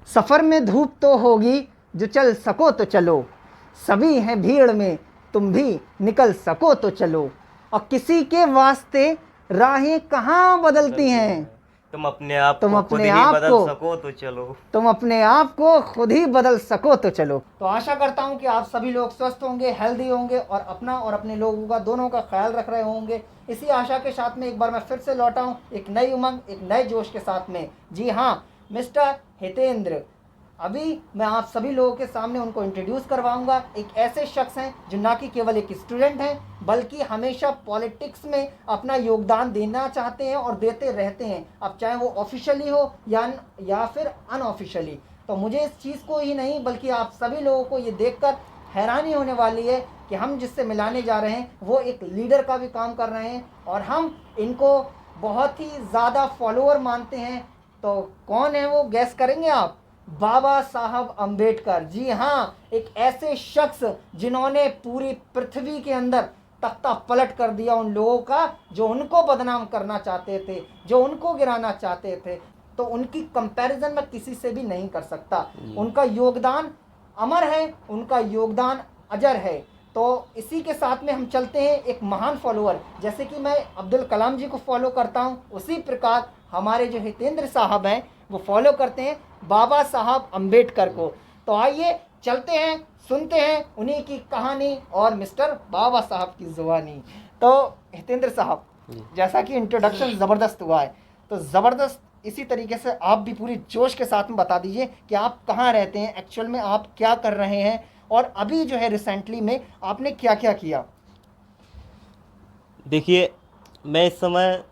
सफ़र में धूप तो होगी, जो चल सको तो चलो, सभी हैं भीड़ में, तुम भी निकल सको तो चलो। और किसी के वास्ते राहें कहाँ बदलती हैं, तुम अपने आप तुम को खुद अपने ही आप बदल को सको तो चलो। तुम अपने आप को खुद ही बदल सको तो चलो। तो आशा करता हूँ कि आप सभी लोग स्वस्थ होंगे, हेल्दी होंगे और अपना और अपने लोगों का दोनों का ख्याल रख रहे होंगे। इसी आशा के साथ में एक बार मैं फिर से लौटा हूँ एक नई उमंग, एक नए जोश के साथ में। जी हाँ, मिस्टर हितेंद्र। अभी मैं आप सभी लोगों के सामने उनको इंट्रोड्यूस करवाऊंगा। एक ऐसे शख्स हैं जो ना कि केवल एक स्टूडेंट हैं, बल्कि हमेशा पॉलिटिक्स में अपना योगदान देना चाहते हैं और देते रहते हैं, अब चाहे वो ऑफिशियली हो या फिर अनऑफिशियली। तो मुझे इस चीज़ को ही नहीं बल्कि आप सभी लोगों को ये देखकर हैरानी होने वाली है कि हम जिससे मिलाने जा रहे हैं वो एक लीडर का भी काम कर रहे हैं और हम इनको बहुत ही ज़्यादा फॉलोअर मानते हैं। तो कौन है वो, गैस करेंगे आप? बाबा साहब अंबेडकर। जी हाँ, एक ऐसे शख्स जिन्होंने पूरी पृथ्वी के अंदर तख्ता पलट कर दिया उन लोगों का जो उनको बदनाम करना चाहते थे, जो उनको गिराना चाहते थे। तो उनकी कंपैरिजन मैं किसी से भी नहीं कर सकता। उनका योगदान अमर है, उनका योगदान अजर है। तो इसी के साथ में हम चलते हैं एक महान फॉलोअर, जैसे कि मैं अब्दुल कलाम जी को फॉलो करता हूँ, उसी प्रकार हमारे जो हितेंद्र साहब हैं वो फॉलो करते हैं बाबा साहब अंबेडकर को। तो आइए चलते हैं, सुनते हैं उन्हीं की कहानी और मिस्टर बाबा साहब की जुबानी। तो हितेंद्र साहब, जैसा कि इंट्रोडक्शन ज़बरदस्त हुआ है, तो ज़बरदस्त इसी तरीके से आप भी पूरी जोश के साथ में बता दीजिए कि आप कहाँ रहते हैं, एक्चुअल में आप क्या कर रहे हैं और अभी जो है रिसेंटली में आपने क्या क्या किया। देखिए, मैं इस समय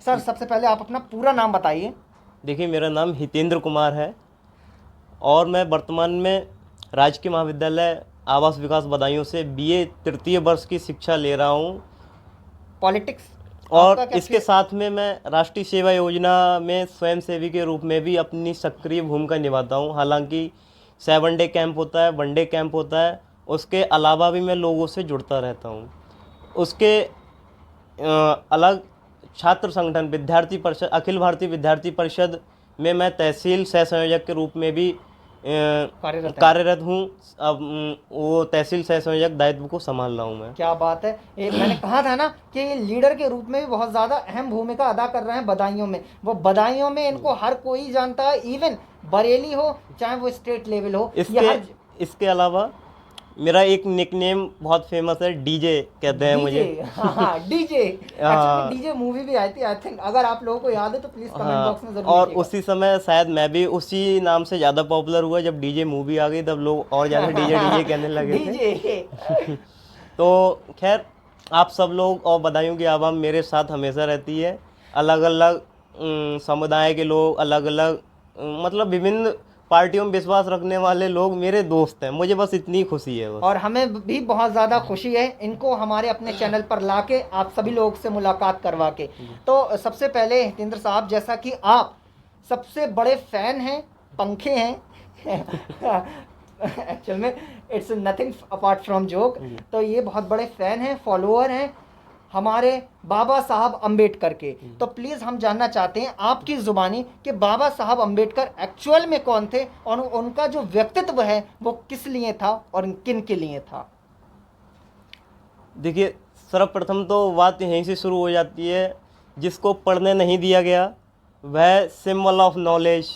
सर सबसे पहले आप अपना पूरा नाम बताइए। देखिए, मेरा नाम हितेंद्र कुमार है और मैं वर्तमान में राजकीय महाविद्यालय आवास विकास बदायूं से बीए तृतीय वर्ष की शिक्षा ले रहा हूं। पॉलिटिक्स और इसके साथ में मैं राष्ट्रीय सेवा योजना में स्वयंसेवी के रूप में भी अपनी सक्रिय भूमिका निभाता हूं। हालांकि 7 डे कैंप होता है, 1 डे कैंप होता है, उसके अलावा भी मैं लोगों से जुड़ता रहता हूं। उसके अलग छात्र संगठन विद्यार्थी परिषद, अखिल भारतीय विद्यार्थी परिषद में मैं तहसील सह संयोजक के रूप में भी कार्यरत हूँ। अब वो तहसील सह संयोजक दायित्व को संभाल रहा हूँ मैं। क्या बात है। ये मैंने कहा था ना कि ये लीडर के रूप में भी बहुत ज़्यादा अहम भूमिका अदा कर रहे हैं बदायूं में। वो बदायूं में इनको हर कोई जानता है, इवन बरेली हो चाहे वो स्टेट लेवल हो। इसके अलावा मेरा एक निकनेम बहुत फेमस है, डीजे कहते हैं मुझे। हाँ, डीजे। डीजे मूवी भी आई थी आई थिंक, अगर आप लोगों को याद है तो प्लीज कमेंट बॉक्स में जरूर और लिखिएगा। उसी समय शायद मैं भी उसी नाम से ज़्यादा पॉपुलर हुआ। जब डीजे मूवी आ गई तब लोग और ज़्यादा डीजे डीजे कहने लगे थे। तो खैर, आप सब लोग और बदायूं की आवाम मेरे साथ हमेशा रहती है। अलग अलग समुदाय के लोग, अलग अलग मतलब विभिन्न पार्टियों में विश्वास रखने वाले लोग मेरे दोस्त हैं। मुझे बस इतनी खुशी है बस। और हमें भी बहुत ज़्यादा खुशी है इनको हमारे अपने चैनल पर लाके आप सभी लोगों से मुलाकात करवा के। तो सबसे पहले हितेंद्र साहब, जैसा कि आप सबसे बड़े फ़ैन हैं, पंखे हैं एक्चुअल में it's nothing apart from joke. तो ये बहुत बड़े फ़ैन हैं, फॉलोअर हैं हमारे बाबा साहब अंबेडकर के। तो प्लीज़ हम जानना चाहते हैं आपकी ज़ुबानी कि बाबा साहब अंबेडकर एक्चुअल में कौन थे और उनका जो व्यक्तित्व है वो किस लिए था और किन के लिए था। देखिए, सर्वप्रथम तो बात यहीं से शुरू हो जाती है, जिसको पढ़ने नहीं दिया गया वह सिंबल ऑफ नॉलेज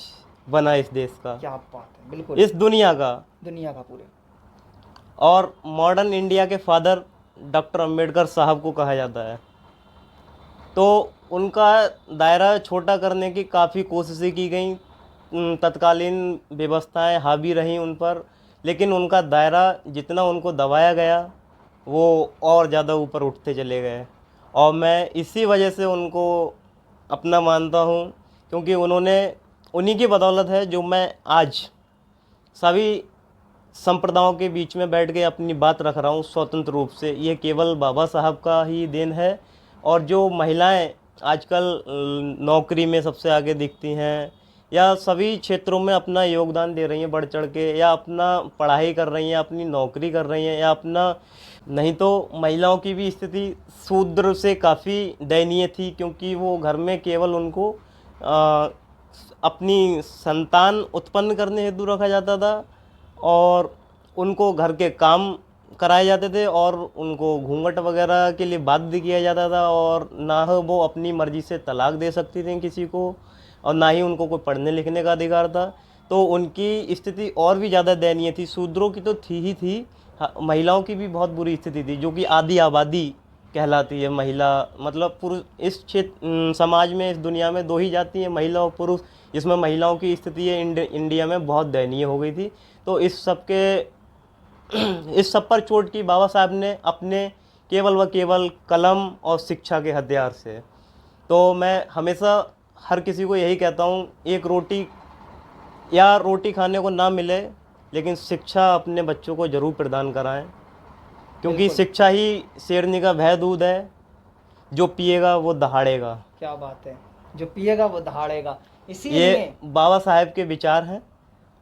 बना इस देश का। क्या बात है, बिल्कुल। इस दुनिया का पूरे। और मॉडर्न इंडिया के फादर डॉक्टर अंबेडकर साहब को कहा जाता है। तो उनका दायरा छोटा करने की काफ़ी कोशिशें की गई, तत्कालीन व्यवस्थाएं हावी रहीं उन पर, लेकिन उनका दायरा जितना उनको दबाया गया वो और ज़्यादा ऊपर उठते चले गए। और मैं इसी वजह से उनको अपना मानता हूँ, क्योंकि उन्हीं की बदौलत है जो मैं आज सभी संप्रदायों के बीच में बैठ के अपनी बात रख रहा हूँ स्वतंत्र रूप से। ये केवल बाबा साहब का ही देन है। और जो महिलाएं आजकल नौकरी में सबसे आगे दिखती हैं या सभी क्षेत्रों में अपना योगदान दे रही हैं बढ़ चढ़ के, या अपना पढ़ाई कर रही हैं, अपनी नौकरी कर रही हैं, या अपना, नहीं तो महिलाओं की भी स्थिति शूद्र से काफ़ी दयनीय थी, क्योंकि वो घर में केवल उनको अपनी संतान उत्पन्न करने हेतु रखा जाता था और उनको घर के काम कराए जाते थे और उनको घूंघट वगैरह के लिए बाध्य किया जाता था और ना ही वो अपनी मर्जी से तलाक दे सकती थी किसी को और ना ही उनको कोई पढ़ने लिखने का अधिकार था। तो उनकी स्थिति और भी ज़्यादा दयनीय थी। शूद्रों की तो थी ही थी, महिलाओं की भी बहुत बुरी स्थिति थी, जो कि आधी आबादी कहलाती है महिला। मतलब पुरुष इस क्षेत्र समाज में, इस दुनिया में दो ही जाति हैं, महिला और पुरुष, जिसमें महिलाओं की स्थिति है इंडिया में बहुत दयनीय हो गई थी। तो इस सब पर चोट की बाबा साहब ने अपने केवल व केवल कलम और शिक्षा के हथियार से। तो मैं हमेशा हर किसी को यही कहता हूँ, एक रोटी खाने को ना मिले लेकिन शिक्षा अपने बच्चों को ज़रूर प्रदान कराएं, क्योंकि शिक्षा ही शेरनी का वह दूध है, जो पिएगा वो दहाड़ेगा। क्या बात है, जो पिएगा वो दहाड़ेगा। इसीलिए ये बाबा साहब के विचार हैं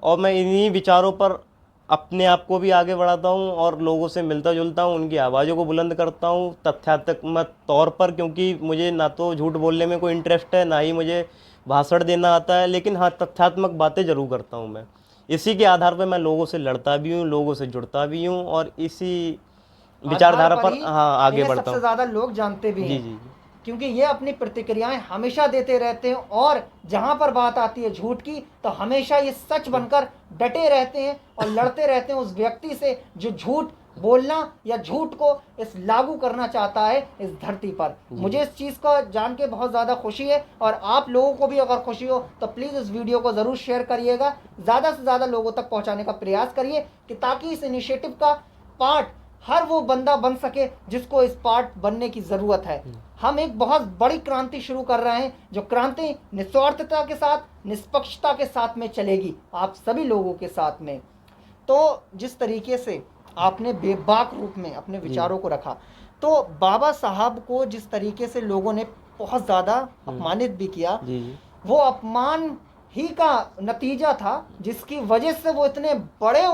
और मैं इन्हीं विचारों पर अपने आप को भी आगे बढ़ाता हूँ और लोगों से मिलता जुलता हूँ, उनकी आवाज़ों को बुलंद करता हूँ तथ्यात्मक तौर पर, क्योंकि मुझे ना तो झूठ बोलने में कोई इंटरेस्ट है, ना ही मुझे भाषण देना आता है, लेकिन हाँ तथ्यात्मक बातें ज़रूर करता हूँ मैं। इसी के आधार पर मैं लोगों से लड़ता भी हूँ, लोगों से जुड़ता भी हूँ और इसी विचारधारा पर हाँ आगे बढ़ता सबसे हूँ। ज़्यादा लोग जानते भी जी हैं, जी क्योंकि ये अपनी प्रतिक्रियाएं हमेशा देते रहते हैं और जहां पर बात आती है झूठ की तो हमेशा ये सच बनकर डटे रहते हैं और लड़ते रहते हैं उस व्यक्ति से जो झूठ बोलना या झूठ को इस लागू करना चाहता है इस धरती पर। मुझे इस चीज़ को जान के बहुत ज़्यादा खुशी है और आप लोगों को भी अगर खुशी हो तो प्लीज़ इस वीडियो को ज़रूर शेयर करिएगा, ज़्यादा से ज़्यादा लोगों तक पहुँचाने का प्रयास करिए कि ताकि इस इनिशिएटिव का पार्ट हर वो बंदा बन सके जिसको इस पार्ट बनने की ज़रूरत है। हम एक बहुत बड़ी क्रांति शुरू कर रहे हैं, जो क्रांति निस्वार्थता के साथ, निष्पक्षता के साथ में चलेगी, आप सभी लोगों के साथ में। तो जिस तरीके से आपने बेबाक रूप में अपने विचारों को रखा, तो बाबा साहब को जिस तरीके से लोगों ने बहुत ज़्यादा अपमानित भी किया, वो अपमान ही का नतीजा था जिसकी वजह से वो इतने बड़े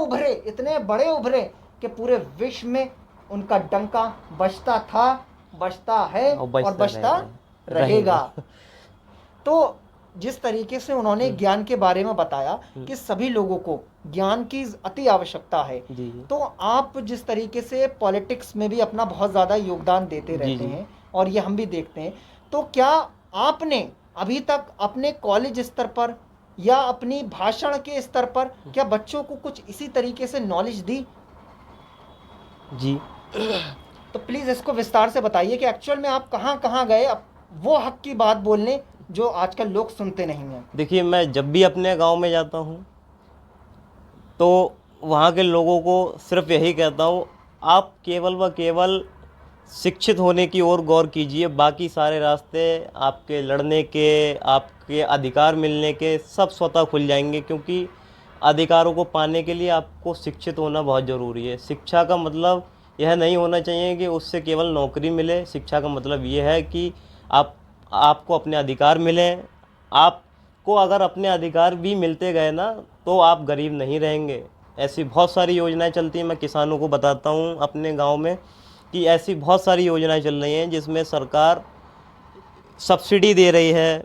उभरे कि पूरे विश्व में उनका डंका बजता था, बजता है और बजता रहेगा। तो जिस तरीके से उन्होंने ज्ञान के बारे में बताया कि सभी लोगों को ज्ञान की अति आवश्यकता है, तो आप जिस तरीके से पॉलिटिक्स में भी अपना बहुत ज़्यादा योगदान देते रहते हैं और ये हम भी देखते हैं, तो क्या आपने अभी तक अपने कॉलेज स्तर पर या अपनी भाषण के स्तर पर क्या बच्चों को कुछ इसी तरीके से नॉलेज दी? जी तो प्लीज़ इसको विस्तार से बताइए कि एक्चुअल में आप कहाँ कहाँ गए अब वो हक की बात बोलने जो आजकल लोग सुनते नहीं हैं। देखिए, मैं जब भी अपने गांव में जाता हूं तो वहां के लोगों को सिर्फ यही कहता हूं, आप केवल व केवल शिक्षित होने की ओर गौर कीजिए, बाकी सारे रास्ते आपके लड़ने के, आपके अधिकार मिलने के सब स्वतः खुल जाएंगे, क्योंकि अधिकारों को पाने के लिए आपको शिक्षित होना बहुत ज़रूरी है। शिक्षा का मतलब यह नहीं होना चाहिए कि उससे केवल नौकरी मिले। शिक्षा का मतलब यह है कि आपको अपने अधिकार मिलें। आपको अगर अपने अधिकार भी मिलते गए ना तो आप गरीब नहीं रहेंगे। ऐसी बहुत सारी योजनाएं चलती हैं, मैं किसानों को बताता हूँ अपने गांव में कि ऐसी बहुत सारी योजनाएं चल रही हैं जिसमें सरकार सब्सिडी दे रही है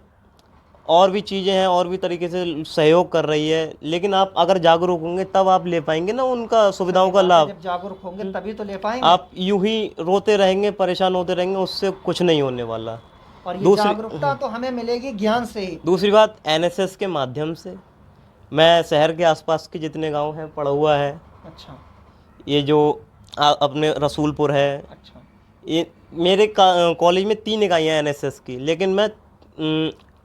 और भी चीज़ें हैं और भी तरीके से सहयोग कर रही है, लेकिन आप अगर जागरूक होंगे तब आप ले पाएंगे ना उनका सुविधाओं का लाभ। जब जागरूक होंगे तभी तो ले पाएंगे। आप यूं ही रोते रहेंगे, परेशान होते रहेंगे, उससे कुछ नहीं होने वाला। और ये जागरूकता तो हमें मिलेगी ज्ञान से ही। दूसरी बात, एनएसएस के माध्यम से मैं शहर के आसपास के जितने गांव हैं पढ़ा हुआ है। अच्छा। ये जो अपने रसूलपुर है, अच्छा। ये मेरे कॉलेज में 3 इकाइयाँ एनएसएस की, लेकिन मैं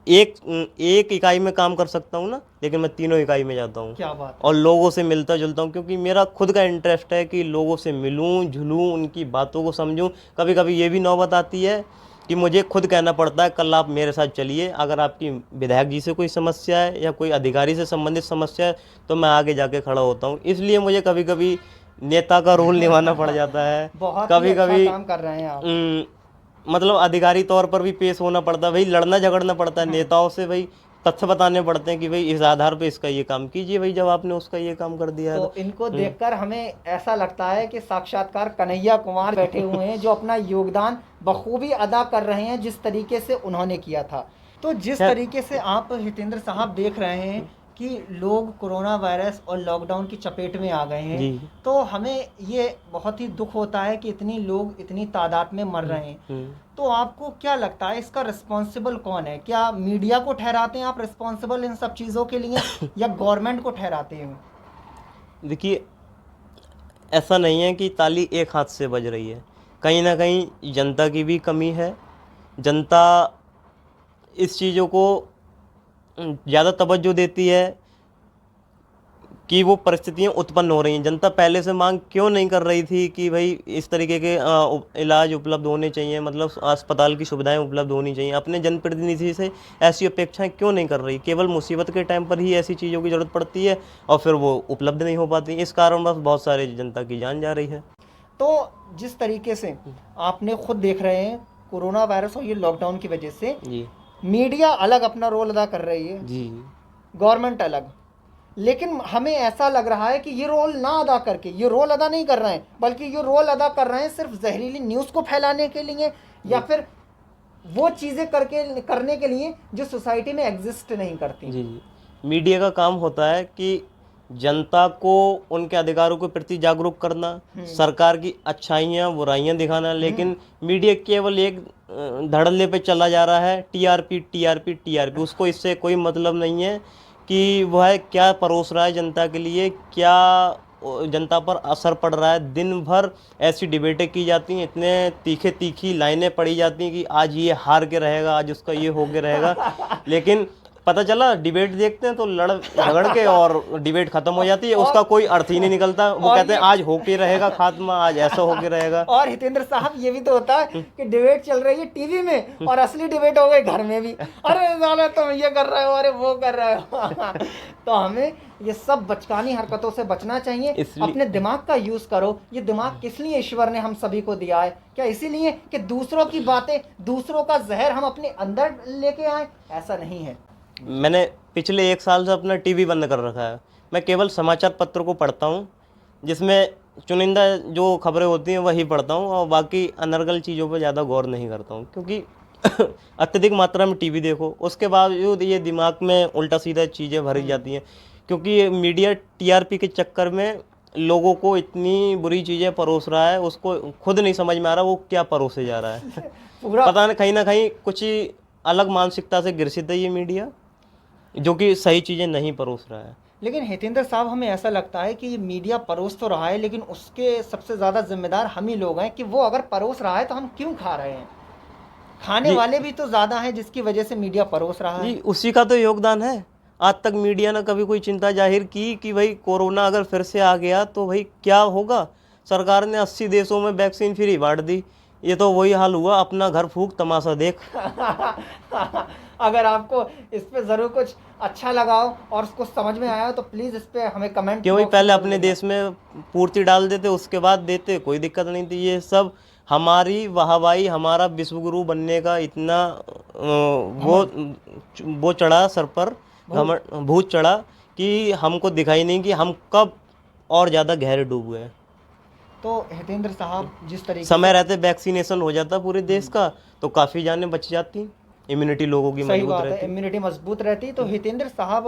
एक इकाई में काम कर सकता हूँ ना, लेकिन मैं 3 इकाई में जाता हूँ। क्या बात है। और लोगों से मिलता जुलता हूँ, क्योंकि मेरा खुद का इंटरेस्ट है कि लोगों से मिलूँ, जुलूँ, उनकी बातों को समझूँ। कभी कभी ये भी नौबत आती है कि मुझे खुद कहना पड़ता है कल आप मेरे साथ चलिए, अगर आपकी विधायक जी से कोई समस्या है या कोई अधिकारी से संबंधित समस्या है तो मैं आगे जाके खड़ा होता हूँ। इसलिए मुझे कभी कभी नेता का रोल निभाना पड़ जाता है। कभी कभी काम कर रहे हैं आप। मतलब अधिकारी तौर पर भी पेश होना पड़ता है, भाई लड़ना झगड़ना पड़ता है नेताओं से, भाई तथ्य बताने पड़ते हैं कि भाई इस आधार पे इसका ये काम कीजिए, भाई जब आपने उसका ये काम कर दिया है। तो इनको देखकर हमें ऐसा लगता है कि साक्षात्कार कन्हैया कुमार बैठे हुए हैं जो अपना योगदान बखूबी अदा कर रहे हैं जिस तरीके से उन्होंने किया था। तो जिस तरीके से आप हितेंद्र साहब देख रहे हैं कि लोग कोरोना वायरस और लॉकडाउन की चपेट में आ गए हैं, जी। तो हमें ये बहुत ही दुख होता है कि इतनी लोग इतनी तादाद में मर रहे हैं। तो आपको क्या लगता है इसका रिस्पॉन्सिबल कौन है? क्या मीडिया को ठहराते हैं आप रिस्पॉन्सिबल इन सब चीज़ों के लिए या गवर्नमेंट को ठहराते हैं? देखिए, ऐसा नहीं है कि ताली एक हाथ से बज रही है, कहीं ना कहीं जनता की भी कमी है। जनता इस चीज़ों को ज़्यादा तवज्जो देती है कि वो परिस्थितियाँ उत्पन्न हो रही हैं। जनता पहले से मांग क्यों नहीं कर रही थी कि भाई इस तरीके के इलाज उपलब्ध होने चाहिए, मतलब अस्पताल की सुविधाएं उपलब्ध होनी चाहिए। अपने जनप्रतिनिधि से ऐसी अपेक्षाएं क्यों नहीं कर रही? केवल मुसीबत के टाइम पर ही ऐसी चीज़ों की ज़रूरत पड़ती है और फिर वो उपलब्ध नहीं हो पाती। इस कारण बस बहुत सारे जनता की जान जा रही है। तो जिस तरीके से आपने खुद देख रहे हैं कोरोना वायरस और ये लॉकडाउन की वजह से जी मीडिया अलग अपना रोल अदा कर रही है, जी गवर्नमेंट अलग, लेकिन हमें ऐसा लग रहा है कि ये रोल ना अदा करके ये रोल अदा नहीं कर रहे हैं, बल्कि ये रोल अदा कर रहे हैं सिर्फ जहरीली न्यूज़ को फैलाने के लिए या फिर वो चीज़ें करने के लिए जो सोसाइटी में एग्जिस्ट नहीं करती। जी जी। मीडिया का काम होता है कि जनता को उनके अधिकारों के प्रति जागरूक करना, सरकार की अच्छाइयाँ बुराइयाँ दिखाना, लेकिन मीडिया केवल एक धड़ल्ले पे चला जा रहा है, टीआरपी टीआरपी टीआरपी। उसको इससे कोई मतलब नहीं है कि वह क्या परोस रहा है जनता के लिए, क्या जनता पर असर पड़ रहा है। दिन भर ऐसी डिबेटें की जाती हैं, इतने तीखी लाइनें पड़ी जाती हैं कि आज ये हार के रहेगा, आज उसका ये हो के रहेगा, लेकिन पता चला डिबेट देखते हैं तो लड़ झगड़ के और डिबेट खत्म हो जाती है, उसका कोई अर्थ ही नहीं निकलता। वो कहते हैं आज होके रहेगा खात्मा, आज ऐसा होके रहेगा। और हितेंद्र साहब ये भी तो होता है कि डिबेट चल रही है टीवी में और असली डिबेट हो गई घर में भी। अरे साला तुम ये कर रहे हो, अरे वो कर रहे हो। तो हमें ये सब बचकानी हरकतों से बचना चाहिए। अपने दिमाग का यूज करो। ये दिमाग किस लिए ईश्वर ने हम सभी को दिया है? क्या इसीलिए कि दूसरों की बातें, दूसरों का जहर हम अपने अंदर लेके आए? ऐसा नहीं है। मैंने पिछले 1 साल से अपना टीवी बंद कर रखा है। मैं केवल समाचार पत्र को पढ़ता हूँ, जिसमें चुनिंदा जो खबरें होती हैं वही पढ़ता हूँ, और बाकी अनर्गल चीज़ों पर ज़्यादा गौर नहीं करता हूँ, क्योंकि अत्यधिक मात्रा में टीवी देखो, उसके बावजूद ये दिमाग में उल्टा सीधा चीज़ें भरी जाती हैं, क्योंकि ये मीडिया टीआरपी के चक्कर में लोगों को इतनी बुरी चीज़ें परोस रहा है, उसको खुद नहीं समझ में आ रहा वो क्या परोसे जा रहा है। पता नहीं, ना कहीं कुछ ही अलग मानसिकता से ग्रसित है ये मीडिया, जो कि सही चीज़ें नहीं परोस रहा है। लेकिन हितेंद्र साहब, हमें ऐसा लगता है कि ये मीडिया परोस तो रहा है, लेकिन उसके सबसे ज़्यादा जिम्मेदार हम ही लोग हैं कि वो अगर परोस रहा है तो हम क्यों खा रहे हैं? खाने वाले भी तो ज़्यादा हैं जिसकी वजह से मीडिया परोस रहा है। जी, उसी का तो योगदान है। आज तक मीडिया ने कभी कोई चिंता जाहिर की कि भाई कोरोना अगर फिर से आ गया तो भाई क्या होगा? सरकार ने 80 देशों में वैक्सीन फ्री बांट दी, ये तो वही हाल हुआ, अपना घर फूंक तमाशा देख। अगर आपको इस पे ज़रूर कुछ अच्छा लगा हो और उसको समझ में आया हो तो प्लीज़ इस पे हमें कमेंट। क्यों पहले अपने देश में पूर्ति डाल देते, उसके बाद देते, कोई दिक्कत नहीं थी। ये सब हमारी वाहवाही, हमारा विश्वगुरु बनने का इतना वो चढ़ा सर पर, भूत चढ़ा कि हमको दिखाई नहीं कि हम कब और ज़्यादा गहरे डूब गए। तो हितेंद्र साहब, जिस तरीके समय रहते वैक्सीनेशन हो जाता पूरे देश का तो काफ़ी जानें बच जाती, इम्यूनिटी लोगों की मजबूत रहती, इम्यूनिटी मजबूत रहती। तो हितेंद्र साहब,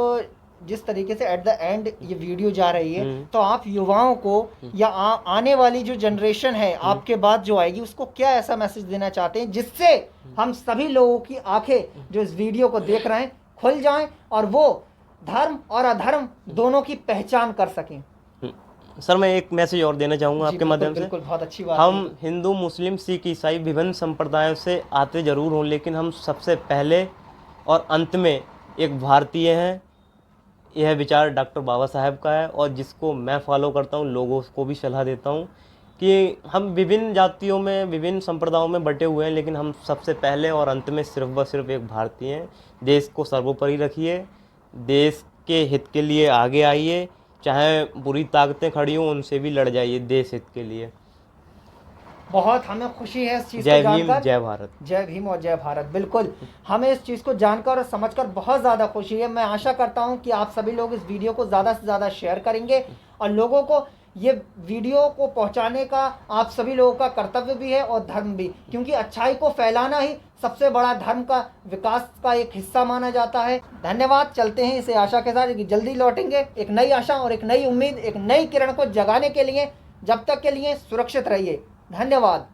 जिस तरीके से एट द एंड ये वीडियो जा रही है, तो आप युवाओं को या आने वाली जो जनरेशन है आपके बाद जो आएगी, उसको क्या ऐसा मैसेज देना चाहते हैं जिससे हम सभी लोगों की आंखें जो इस वीडियो को देख रहे हैं खुल जाएं और वो धर्म और अधर्म दोनों की पहचान कर सकें? सर, मैं एक मैसेज और देना चाहूँगा आपके माध्यम से। बिल्कुल, बहुत अच्छी बात। हम हिंदू, मुस्लिम, सिख, ईसाई विभिन्न संप्रदायों से आते जरूर हों, लेकिन हम सबसे पहले और अंत में एक भारतीय हैं। यह विचार डॉक्टर बाबा साहब का है और जिसको मैं फॉलो करता हूँ, लोगों को भी सलाह देता हूँ कि हम विभिन्न जातियों में, विभिन्न संप्रदायों में बटे हुए हैं, लेकिन हम सबसे पहले और अंत में सिर्फ व सिर्फ एक भारतीय हैं। देश को सर्वोपरि रखिए, देश के हित के लिए आगे आइए, चाहे बुरी ताकतें खड़ी हों उनसे भी लड़ जाइए देश हित के लिए। बहुत हमें खुशी है इस चीज़ को जय जानकर। भीम, जय भारत। जय भीम और जय भारत। बिल्कुल, हमें इस चीज़ को जानकर और समझकर बहुत ज़्यादा खुशी है। मैं आशा करता हूं कि आप सभी लोग इस वीडियो को ज़्यादा से ज़्यादा शेयर करेंगे और लोगों को ये वीडियो को पहुंचाने का आप सभी लोगों का कर्तव्य भी है और धर्म भी, क्योंकि अच्छाई को फैलाना ही सबसे बड़ा धर्म का विकास का एक हिस्सा माना जाता है। धन्यवाद। चलते हैं इसे आशा के साथ कि जल्दी लौटेंगे एक नई आशा और एक नई उम्मीद, एक नई किरण को जगाने के लिए। जब तक के लिए सुरक्षित रहिए। धन्यवाद।